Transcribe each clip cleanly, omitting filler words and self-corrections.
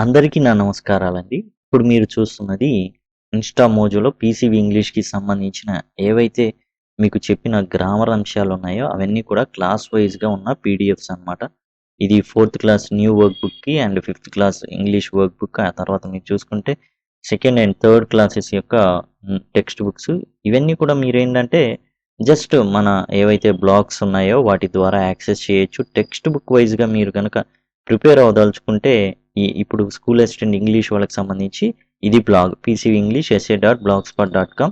అందరికీ నా నమస్కారాలండి. ఇప్పుడు మీరు చూస్తున్నది ఇన్‌స్టా మోజోలో పీసీవీ ఇంగ్లీష్‌కి సంబంధించిన ఏవైతే మీకు చెప్పిన గ్రామర్ అంశాలున్నాయో అవన్నీ కూడా క్లాస్ వైస్‌గా ఉన్న పీడీఎఫ్స్ అన్నమాట. ఇది 4థ్ క్లాస్ న్యూ వర్క్‌బుక్‌కి అండ్ 5థ్ క్లాస్ ఇంగ్లీష్ వర్క్‌బుక్. ఆ తర్వాత మీరు చూసుకుంటే సెకండ్ అండ్ థర్డ్ క్లాసెస్ యొక్క టెక్స్ట్ బుక్స్. ఇవన్నీ కూడా మీరేంటంటే జస్ట్ మన ఏవైతే బ్లాగ్స్ ఉన్నాయో వాటి ద్వారా యాక్సెస్ చేయొచ్చు. టెక్స్ట్ బుక్ వైస్‌గా మీరు గనక ప్రిపేర్ అవ్వదలుచుకుంటే ఇప్పుడు స్కూల్ అసిస్టెంట్ ఇంగ్లీష్ వాళ్ళకి సంబంధించి ఇది బ్లాగ్ పీసీవీ ఇంగ్లీష్ essay.blogspot.com.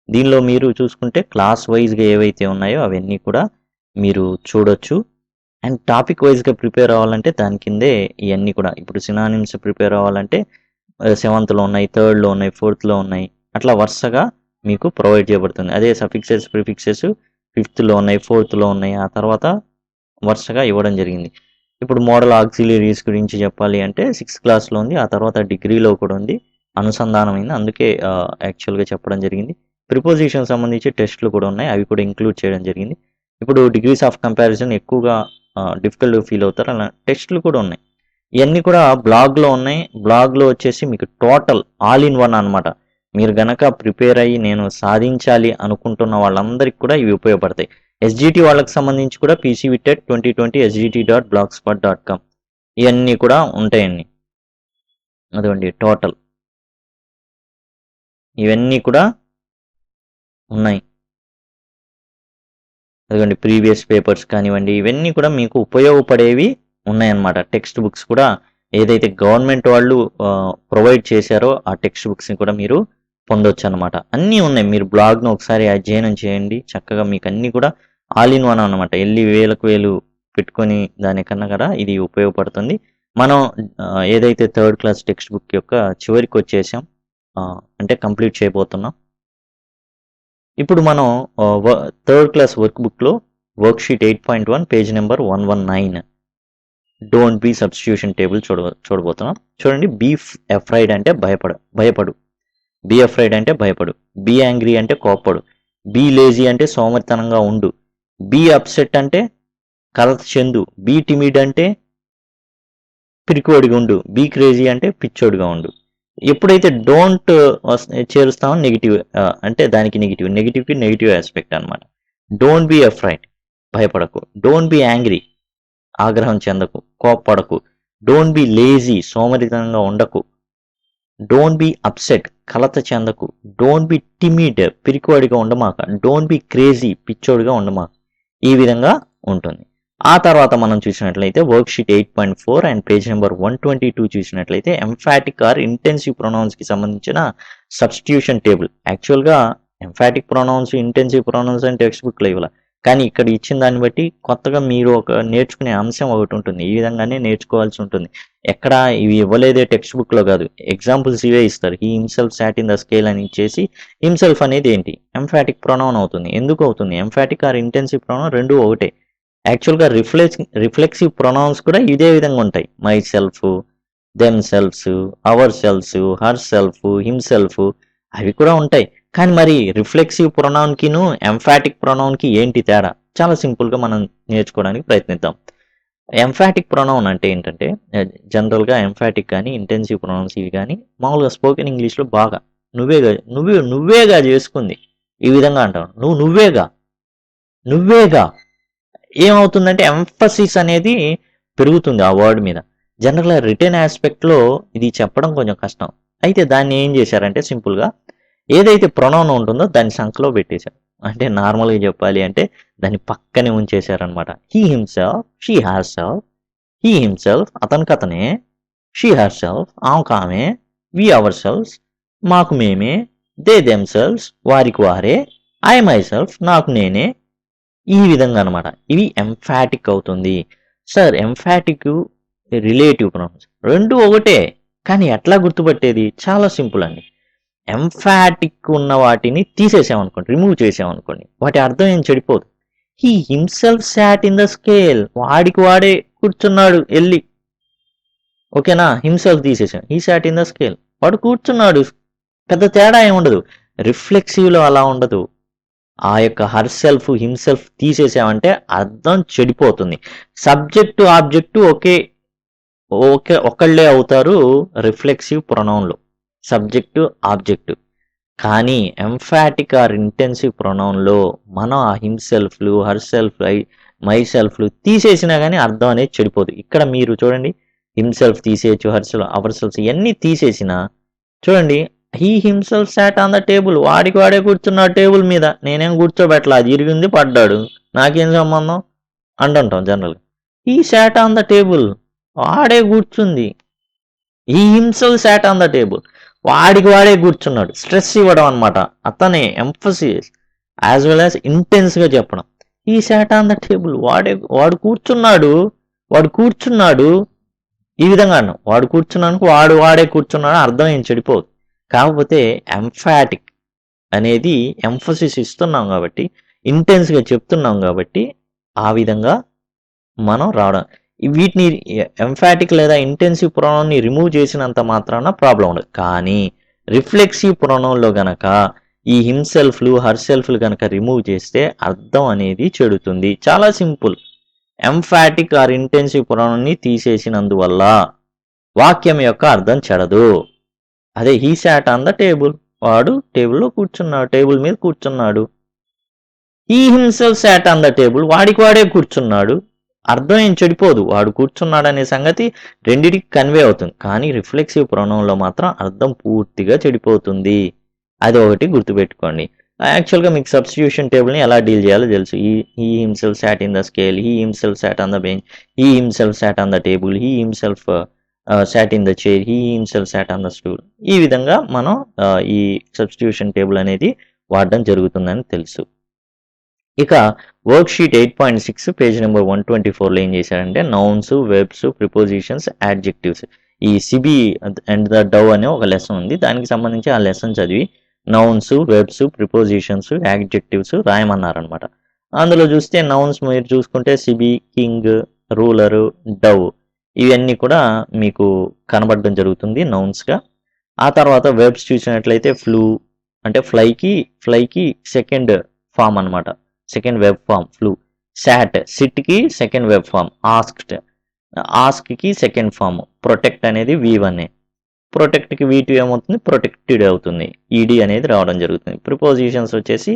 దీనిలో మీరు చూసుకుంటే క్లాస్ వైజ్గా ఏవైతే ఉన్నాయో అవన్నీ కూడా మీరు చూడొచ్చు. అండ్ టాపిక్ వైజ్గా ప్రిపేర్ అవ్వాలంటే దాని కిందే ఇవన్నీ కూడా ఇప్పుడు సినానిమ్స్ ప్రిపేర్ అవ్వాలంటే 7థ్లో ఉన్నాయి, 3ర్డ్లో ఉన్నాయి, 4థ్లో ఉన్నాయి, అట్లా వరుసగా మీకు ప్రొవైడ్ చేయబడుతుంది. అదే సఫిక్సెస్ ప్రిఫిక్సెస్ 5థ్లో ఉన్నాయి, 4థ్లో ఉన్నాయి, ఆ తర్వాత వరుసగా ఇవ్వడం జరిగింది. ఇప్పుడు మోడల్ ఆక్సిలరీస్ గురించి చెప్పాలి అంటే 6th క్లాస్లో ఉంది, ఆ తర్వాత డిగ్రీలో కూడా ఉంది, అనుసంధానమైంది. అందుకే యాక్చువల్గా చెప్పడం జరిగింది. ప్రిపోజిషన్ సంబంధించి టెస్ట్లు కూడా ఉన్నాయి, అవి కూడా ఇంక్లూడ్ చేయడం జరిగింది. ఇప్పుడు డిగ్రీస్ ఆఫ్ కంపారిజన్ ఎక్కువగా డిఫికల్ట్ ఫీల్ అవుతారు, అలా టెస్ట్లు కూడా ఉన్నాయి. ఇవన్నీ కూడా బ్లాగ్లో ఉన్నాయి. బ్లాగ్లో వచ్చేసి మీకు టోటల్ ఆల్ ఇన్ వన్ అనమాట. మీరు గనక ప్రిపేర్ అయ్యి నేను సాధించాలి అనుకుంటున్న వాళ్ళందరికీ కూడా ఇవి ఉపయోగపడతాయి. ఎస్జిటి వాళ్ళకి సంబంధించి కూడా పీసీవీ టెట్ 2020 sgt.blogspot.com ఇవన్నీ కూడా ఉంటాయండి. అదిగోండి టోటల్ ఇవన్నీ కూడా ఉన్నాయి. అదిగోండి ప్రీవియస్ పేపర్స్ కానివ్వండి, ఇవన్నీ కూడా మీకు ఉపయోగపడేవి ఉన్నాయన్నమాట. టెక్స్ట్ బుక్స్ కూడా ఏదైతే గవర్నమెంట్ వాళ్ళు ప్రొవైడ్ చేశారో ఆ టెక్స్ట్ బుక్స్ని కూడా మీరు పొందొచ్చు అనమాట. అన్నీ ఉన్నాయి. మీరు బ్లాగ్ను ఒకసారి అధ్యయనం చేయండి, చక్కగా మీకు అన్నీ కూడా ఆల్ ఇన్ వన్ అనమాట. వెళ్ళి వేలకు వేలు పెట్టుకొని దానికన్నా కూడా ఇది ఉపయోగపడుతుంది. మనం ఏదైతే 3rd క్లాస్ టెక్స్ట్ బుక్ యొక్క చివరికి వచ్చేసాం, అంటే కంప్లీట్ చేయబోతున్నాం. ఇప్పుడు మనం 3rd క్లాస్ వర్క్ బుక్లో worksheet 8.1 page number 119 don't be substitution table చూడబోతున్నాం. చూడండి, బీ అఫ్రైడ్ అంటే భయపడు, బీ అఫ్రైడ్ అంటే భయపడు, బీ యాంగ్రీ అంటే కోప్పడు, బీ లేజీ అంటే సోమరితనంగా ఉండు, బీ అప్సెట్ అంటే కలత చెందు, బీ టిమిడ్ అంటే పిరికోడిగా ఉండు, బీ క్రేజీ అంటే పిచ్చోడిగా ఉండు. ఎప్పుడైతే డోంట్ చేరుస్తామో నెగిటివ్, అంటే దానికి నెగిటివ్కి నెగిటివ్ ఆస్పెక్ట్ అనమాట. డోంట్ బీ అఫ్రైడ్ భయపడకు, డోంట్ బీ యాంగ్రీ ఆగ్రహం చెందకు, కోప్పడకు, డోంట్ బీ లేజీ సోమరితనంగా ఉండకు, డోంట్ బీ అప్సెట్ కలత చెందకు, డోంట్ బీ టిమిడ్ పిరికివాడిగా ఉండమాక, డోంట్ బీ క్రేజీ పిచ్చోడిగా ఉండమాక. ఈ విధంగా ఉంటుంది. ఆ తర్వాత మనం చూసినట్లయితే వర్క్షీట్ 8.4 అండ్ పేజ్ నెంబర్ 122 చూసినట్లయితే ఎంఫాటిక్ ఆర్ ఇంటెన్సివ్ ప్రొనౌన్స్కి సంబంధించిన సబ్స్టిట్యూషన్ టేబుల్. యాక్చువల్గా ఎంఫాటిక్ ప్రొనౌన్స్, ఇంటెన్సివ్ ప్రొనౌన్స్ అని టెక్స్ట్ బుక్లో ఇవ్వాలి, కానీ ఇక్కడ ఇచ్చిన దాన్ని బట్టి కొత్తగా మీరు ఒక నేర్చుకునే అంశం ఒకటి ఉంటుంది. ఈ విధంగానే నేర్చుకోవాల్సి ఉంటుంది. ఎక్కడ ఇవి ఇవ్వలేదే టెక్స్ట్ బుక్లో కాదు, ఎగ్జాంపుల్స్ ఇవే ఇస్తారు. He himself sat in the scale అని ఇచ్చేసి హిమ్సెల్ఫ్ అనేది ఏంటి, ఎంఫాటిక్ ప్రొనౌన్ అవుతుంది. ఎందుకు అవుతుంది? ఎంఫాటిక్ ఆర్ ఇంటెన్సివ్ ప్రొనౌన్ రెండు ఒకటే. యాక్చువల్గా రిఫ్లెక్సివ్ ప్రొనౌన్స్ కూడా ఇదే విధంగా ఉంటాయి. Myself, themselves, ourselves, herself, himself, అవి కూడా ఉంటాయి. కానీ మరి రిఫ్లెక్సివ్ ప్రొనౌన్కిను ఎంఫాటిక్ ప్రొనౌన్కి ఏంటి తేడా? చాలా సింపుల్గా మనం నేర్చుకోవడానికి ప్రయత్నిద్దాం. ఎంఫాటిక్ ప్రొనౌన్ అంటే ఏంటంటే జనరల్గా ఎంఫాటిక్ కానీ ఇంటెన్సివ్ ప్రొనౌన్స్ ఇవి కానీ మామూలుగా స్పోకెన్ ఇంగ్లీష్లో బాగా నువ్వేగా చేసుకుంది ఈ విధంగా అంటాం. నువ్వేగా ఏమవుతుందంటే ఎంఫసిస్ అనేది పెరుగుతుంది ఆ వర్డ్ మీద. జనరల్గా రిటర్న్ ఆస్పెక్ట్లో ఇది చెప్పడం కొంచెం కష్టం. అయితే దాన్ని ఏం చేశారంటే సింపుల్గా ఏదైతే ప్రొనౌన్ ఉంటుందో దాన్ని సంఖ్యలో పెట్టేశారు. అంటే నార్మల్గా చెప్పాలి అంటే దాన్ని పక్కనే ఉంచేశారనమాట. He himself, she herself, he himself అతనికతనే, షీ హర్ సెల్ఫ్ ఆమె, వి అవర్ సెల్ఫ్స్ మాకు మేమే, దే దెమ్ సెల్ఫ్స్ వారికి వారే, ఐ మై సెల్ఫ్ నాకు నేనే. ఈ విధంగా అనమాట ఇవి ఎంఫాటిక్ అవుతుంది. సార్ ఎంఫాటిక్ రిలేటివ్ ప్రొనౌన్స్ రెండు ఒకటే, కానీ ఎట్లా గుర్తుపట్టేది? చాలా సింపుల్ అండి. ఎంఫాటిక్ ఉన్న వాటిని తీసేసామనుకోండి, రిమూవ్ చేసామనుకోండి, వాటి అర్థం ఏం చెడిపోదు. He himself sat in the scale, వాడికి వాడే కూర్చున్నాడు వెళ్ళి, ఓకేనా? హిమ్సెల్ఫ్ తీసేసాం, he sat in the scale, వాడు కూర్చున్నాడు, పెద్ద తేడా ఏమి ఉండదు. రిఫ్లెక్సివ్లో అలా ఉండదు. ఆ యొక్క హర్ సెల్ఫ్ హిమ్సెల్ఫ్ తీసేసామంటే అర్థం చెడిపోతుంది. సబ్జెక్టు ఆబ్జెక్టు ఒకే ఒకళ్ళే అవుతారు రిఫ్లెక్సివ్ ప్రొనౌన్లో, సబ్జెక్టు ఆబ్జెక్టు. కానీ ఎంఫాటిక్ ఆర్ ఇంటెన్సివ్ ప్రొనౌన్లో మనం ఆ హిమ్సెల్ఫ్లు, హర్సెల్ఫ్, మై సెల్ఫ్లు తీసేసినా కానీ అర్థం అనేది చెడిపోదు. ఇక్కడ మీరు చూడండి, హిమ్సెల్ఫ్ తీసేయచ్చు, హర్సెల్ఫ్, అవర్ సెల్ఫ్ ఇవన్నీ తీసేసినా చూడండి, he himself sat on the table, వాడికి వాడే కూర్చున్నాడు టేబుల్ మీద, నేనేం కూర్చోబెట్టలా, అది ఇరిగింది పడ్డాడు, నాకేం సంబంధం అంటుంటాం జనరల్గా. He sat on the table, వాడే కూర్చుంది. He himself sat on the table, వాడికి వాడే కూర్చున్నాడు. స్ట్రెస్ ఇవ్వడం అనమాట, అతనే ఎంఫసిస్ యాజ్ వెల్ యాజ్ ఇంటెన్స్గా చెప్పడం. ఈ సాట్ ఆన్ ద టేబుల్, వాడు కూర్చున్నాడు, వాడు కూర్చున్నాడు, ఈ విధంగా అన్నాం. వాడు కూర్చున్నాను, వాడే కూర్చున్నాడు, అర్థం ఏం చెడిపోదు. కాకపోతే ఎంఫాటిక్ అనేది ఎంఫసిస్ ఇస్తున్నాం కాబట్టి, ఇంటెన్స్గా చెప్తున్నాం కాబట్టి ఆ విధంగా మనం రావడం. వీటిని ఎంఫాటిక్ లేదా ఇంటెన్సివ్ ప్రొనౌన్ని రిమూవ్ చేసినంత మాత్రాన ప్రాబ్లం ఉండదు. కానీ రిఫ్లెక్సివ్ ప్రొనౌన్లో గనక ఈ హిమ్సెల్ఫ్లు, హర్సెల్ఫ్లు కనుక రిమూవ్ చేస్తే అర్థం అనేది చెడుతుంది. చాలా సింపుల్. ఎంఫాటిక్ ఆర్ ఇంటెన్సివ్ ప్రొనౌన్ని తీసేసినందువల్ల వాక్యం యొక్క అర్థం చెడదు. అదే he sat on the table, వాడు టేబుల్లో కూర్చున్నాడు, టేబుల్ మీద కూర్చున్నాడు. He himself sat on the table, వాడికి వాడే కూర్చున్నాడు, అర్థం ఏం చెడిపోదు. వాడు కూర్చున్నాడు అనే సంగతి రెండిటికి కన్వే అవుతుంది. కానీ రిఫ్లెక్సివ్ ప్రొనౌన్లో మాత్రం అర్థం పూర్తిగా చెడిపోతుంది. అది ఒకటి గుర్తుపెట్టుకోండి. యాక్చువల్గా మీకు సబ్స్టిట్యూషన్ టేబుల్ని ఎలా డీల్ చేయాలో తెలుసు. He himself sat in the scale, he himself sat on the bench, he himself sat on the table, he himself sat in the chair, he himself sat on the stool. ఈ విధంగా మనం ఈ substitution table అనేది వాడడం జరుగుతుందని తెలుసు. ఇక worksheet 8.6 page number 124లో ఏం చేశారంటే నౌన్స్, వెర్బ్స్, ప్రిపోజిషన్స్, యాడ్జెక్టివ్స్, ఈ సిబి అండ్ ద డవ్ అనే ఒక లెసన్ ఉంది. దానికి సంబంధించి ఆ లెసన్ చదివి నౌన్స్, వెర్బ్స్, ప్రిపోజిషన్స్, యాడ్జెక్టివ్స్ రాయమన్నారనమాట. అందులో చూస్తే నౌన్స్ మీరు చూసుకుంటే సిబి, కింగ్, రూలర్, డవ్ ఇవన్నీ కూడా మీకు కనబడడం జరుగుతుంది నౌన్స్గా. ఆ తర్వాత వెర్బ్స్ చూసినట్లయితే ఫ్లూ అంటే ఫ్లైకి సెకండ్ ఫామ్ అనమాట, second verb form flew. Sat, సిట్కి సెకండ్ వెబ్ ఫామ్. ఆస్క్కి సెకండ్ ఫామ్. ప్రొటెక్ట్ అనేది V1, ప్రొటెక్ట్కి V2 ఏమవుతుంది, ప్రొటెక్టెడ్ అవుతుంది, ఈడీ అనేది రావడం జరుగుతుంది. ప్రిపోజిషన్స్ వచ్చేసి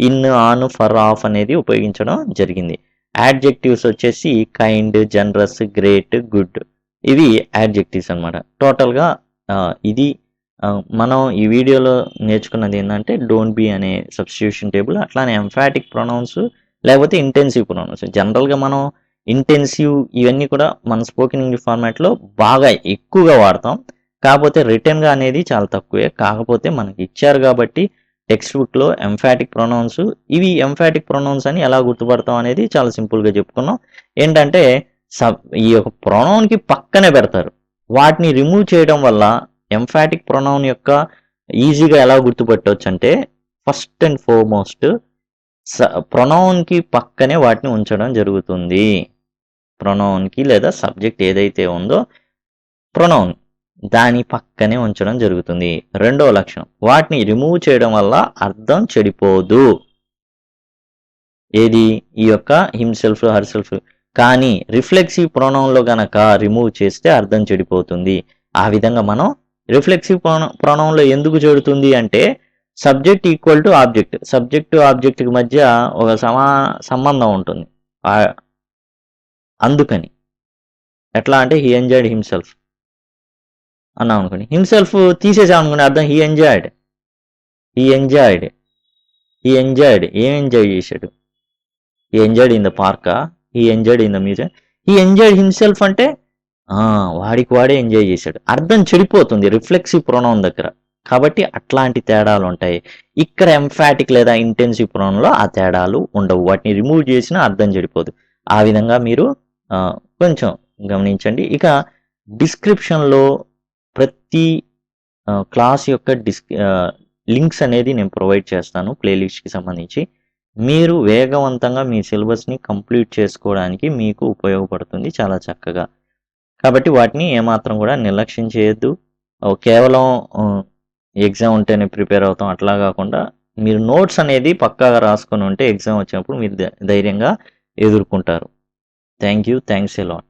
ఇన్, ఆన్, ఫర్, ఆఫ్ అనేది ఉపయోగించడం జరిగింది. యాడ్జెక్టివ్స్ వచ్చేసి కైండ్, జనరస్, గ్రేట్, గుడ్, ఇవి యాడ్జెక్టివ్స్ అనమాట. టోటల్గా ఇది మనం ఈ వీడియోలో నేర్చుకున్నది ఏంటంటే డోంట్ బి అనే సబ్స్టిట్యూషన్ టేబుల్, అట్లానే ఎంఫాటిక్ ప్రొనౌన్స్ లేకపోతే ఇంటెన్సివ్ ప్రొనౌన్స్. జనరల్గా మనం ఇంటెన్సివ్ ఇవన్నీ కూడా మన స్పోకెన్ ఇంగ్లీష్ ఫార్మాట్లో బాగా ఎక్కువగా వాడతాం. కాకపోతే రిటర్న్గా అనేది చాలా తక్కువే. కాకపోతే మనకి ఇచ్చారు కాబట్టి టెక్స్ట్ బుక్లో ఎంఫాటిక్ ప్రొనౌన్స్, ఇవి ఎంఫాటిక్ ప్రొనౌన్స్ అని ఎలా గుర్తుపడతాం అనేది చాలా సింపుల్గా చెప్పుకున్నాం. ఏంటంటే ఈ యొక్క ప్రొనౌన్కి పక్కనే పెడతారు, వాటిని రిమూవ్ చేయడం వల్ల ఎంఫాటిక్ ప్రొనౌన్ యొక్క ఈజీగా ఎలా గుర్తుపట్టవచ్చు అంటే ఫస్ట్ అండ్ ఫార్మోస్ట్ ప్రొనౌన్కి పక్కనే వాటిని ఉంచడం జరుగుతుంది. ప్రొనౌన్కి లేదా సబ్జెక్ట్ ఏదైతే ఉందో ప్రొనౌన్ దాని పక్కనే ఉంచడం జరుగుతుంది. రెండవ లక్షణం, వాటిని రిమూవ్ చేయడం వల్ల అర్థం చెడిపోదు. ఏది, ఈ యొక్క హిమ్సెల్ఫ్, హర్సెల్ఫ్. కానీ రిఫ్లెక్సివ్ ప్రొనౌన్లో గనక రిమూవ్ చేస్తే అర్థం చెడిపోతుంది. ఆ విధంగా మనం రిఫ్లెక్సివ్ ప్రొనౌన్లో ఎందుకు చెడుతుంది అంటే subject equal to object, subject ఆబ్జెక్ట్కి మధ్య ఒక సంబంధం ఉంటుంది. అందుకని ఎట్లా అంటే హీ ఎంజాయ్డ్ హిమ్సెల్ఫ్ అన్నాం అనుకోండి, హిమ్సెల్ఫ్ తీసేసాం అనుకోండి, అర్థం హీ ఎంజాయ్డ్. ఏం ఎంజాయ్ చేశాడు? హీ ఎంజాయ్డ్ ఇన్ ద పార్కా, he enjoyed in the museum. He enjoyed himself అంటే వాడికి వాడే ఎంజాయ్ చేశాడు, అర్థం చెడిపోతుంది రిఫ్లెక్సివ్ ప్రొనౌన్ దగ్గర. కాబట్టి అట్లాంటి తేడాలు ఉంటాయి. ఇక్కడ ఎంఫాటిక్ లేదా ఇంటెన్సివ్ ప్రొనౌన్లో ఆ తేడాలు ఉండవు, వాటిని రిమూవ్ చేసినా అర్థం చెడిపోదు. ఆ విధంగా మీరు కొంచెం గమనించండి. ఇక డిస్క్రిప్షన్లో ప్రతి క్లాస్ యొక్క లింక్స్ అనేది నేను ప్రొవైడ్ చేస్తాను ప్లేలిస్ట్కి సంబంధించి. మీరు వేగవంతంగా మీ సిలబస్ని కంప్లీట్ చేసుకోవడానికి మీకు ఉపయోగపడుతుంది చాలా చక్కగా. కాబట్టి వాటిని ఏమాత్రం కూడా నిర్లక్ష్యం చేయొద్దు. కేవలం ఎగ్జామ్ ఉంటేనే ప్రిపేర్ అవుతాం అట్లా కాకుండా మీరు నోట్స్ అనేది పక్కాగా రాసుకొని ఉంటే ఎగ్జామ్ వచ్చినప్పుడు మీరు ధైర్యంగా ఎదుర్కొంటారు. Thanks a lot.